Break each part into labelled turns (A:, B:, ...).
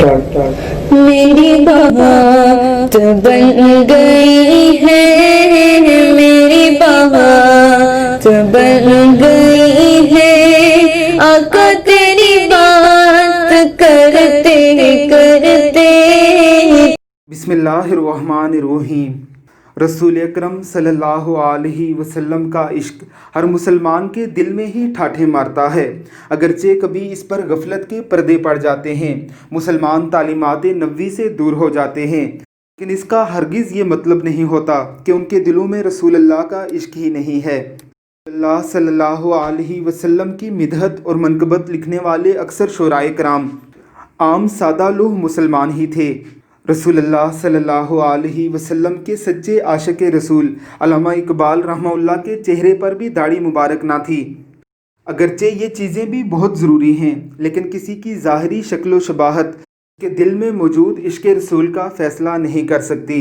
A: میری بات بن گئی ہے، میری بات بن گئی ہے، آقا تیری بات کرتے کرتے۔
B: بسم اللہ الرحمن الرحیم۔ رسول اکرم صلی اللہ علیہ وسلم کا عشق ہر مسلمان کے دل میں ہی ٹھاٹھیں مارتا ہے، اگرچہ کبھی اس پر غفلت کے پردے پڑ جاتے ہیں، مسلمان تعلیمات نبوی سے دور ہو جاتے ہیں، لیکن اس کا ہرگز یہ مطلب نہیں ہوتا کہ ان کے دلوں میں رسول اللہ کا عشق ہی نہیں ہے۔ اللہ صلی اللہ علیہ وسلم کی مدحت اور منقبت لکھنے والے اکثر شعراء کرام عام سادہ لوح مسلمان ہی تھے۔ رسول اللہ صلی اللہ علیہ وسلم کے سچے عاشق رسول علامہ اقبال رحمہ اللہ کے چہرے پر بھی داڑھی مبارک نہ تھی۔ اگرچہ یہ چیزیں بھی بہت ضروری ہیں، لیکن کسی کی ظاہری شکل و شباہت کے دل میں موجود عشق رسول کا فیصلہ نہیں کر سکتی۔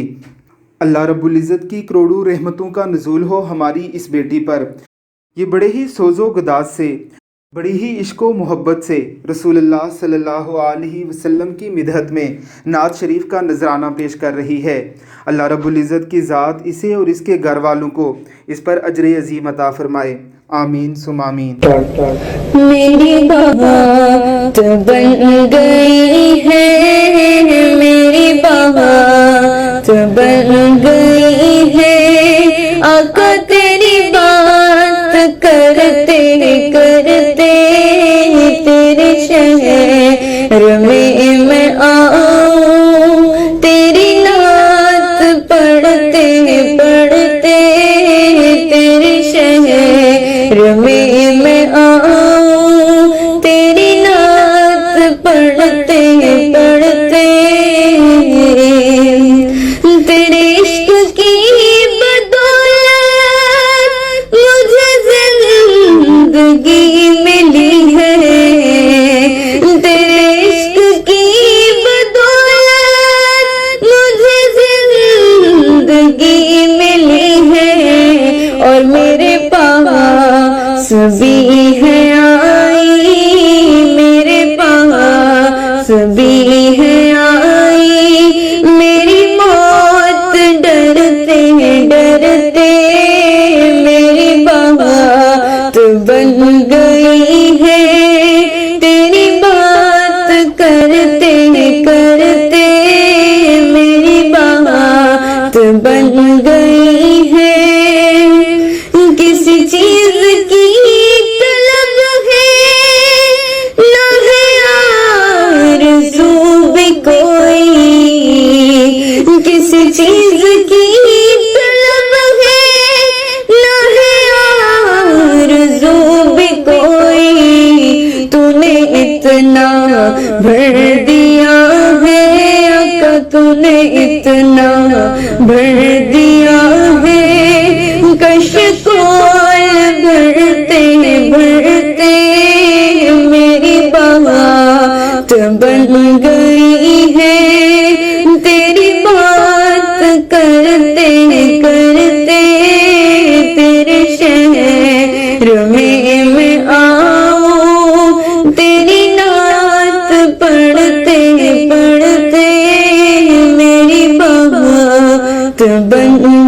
B: اللہ رب العزت کی کروڑوں رحمتوں کا نزول ہو ہماری اس بیٹی پر۔ یہ بڑے ہی سوز و گداز سے، بڑی ہی عشق و محبت سے رسول اللہ صلی اللہ علیہ وسلم کی مدحت میں نعت شریف کا نذرانہ پیش کر رہی ہے۔ اللہ رب العزت کی ذات اسے اور اس کے گھر والوں کو اس پر اجر عظیم عطا فرمائے، آمین ثم آمین۔
A: میری بات بن گئی ہے، میری بات بن گئی ہے، آقا تیری بات کرتے کرتے تیرے شہر میں آؤں، تیری نعت پڑھتے پڑھتے تیرے شہر میں آؤں، تیری نعت پڑھتے پڑھتے تیرے عشق کی زندگی ملی ہے، تیرے عشق کی بدولت مجھے زندگی ملی ہے، اور میرے پاس بھی ہے آئی، میرے پاس بھی ہے آئی میری موت، ڈرتے ڈرتے میری بات بن گئی ہے، تیری بات کرتے کرتے میری بات بن گئی ہے۔ کسی چیز کی طلب ہے نہ ہے آرزو بھی کوئی، کسی چیز کی طلب ہے نہ ہے آرزو بھی کوئی، تو نے اتنا بھر دیا ہے، آقا تو نے اتنا بھر دیا ہے، کشکول بھرتے بھرتے میری بات بن گئی ہے، تیری بات کرتے کرتے تیرے شہر میں آؤں، تیری نعت پڑھتے پڑھتے میری بات بن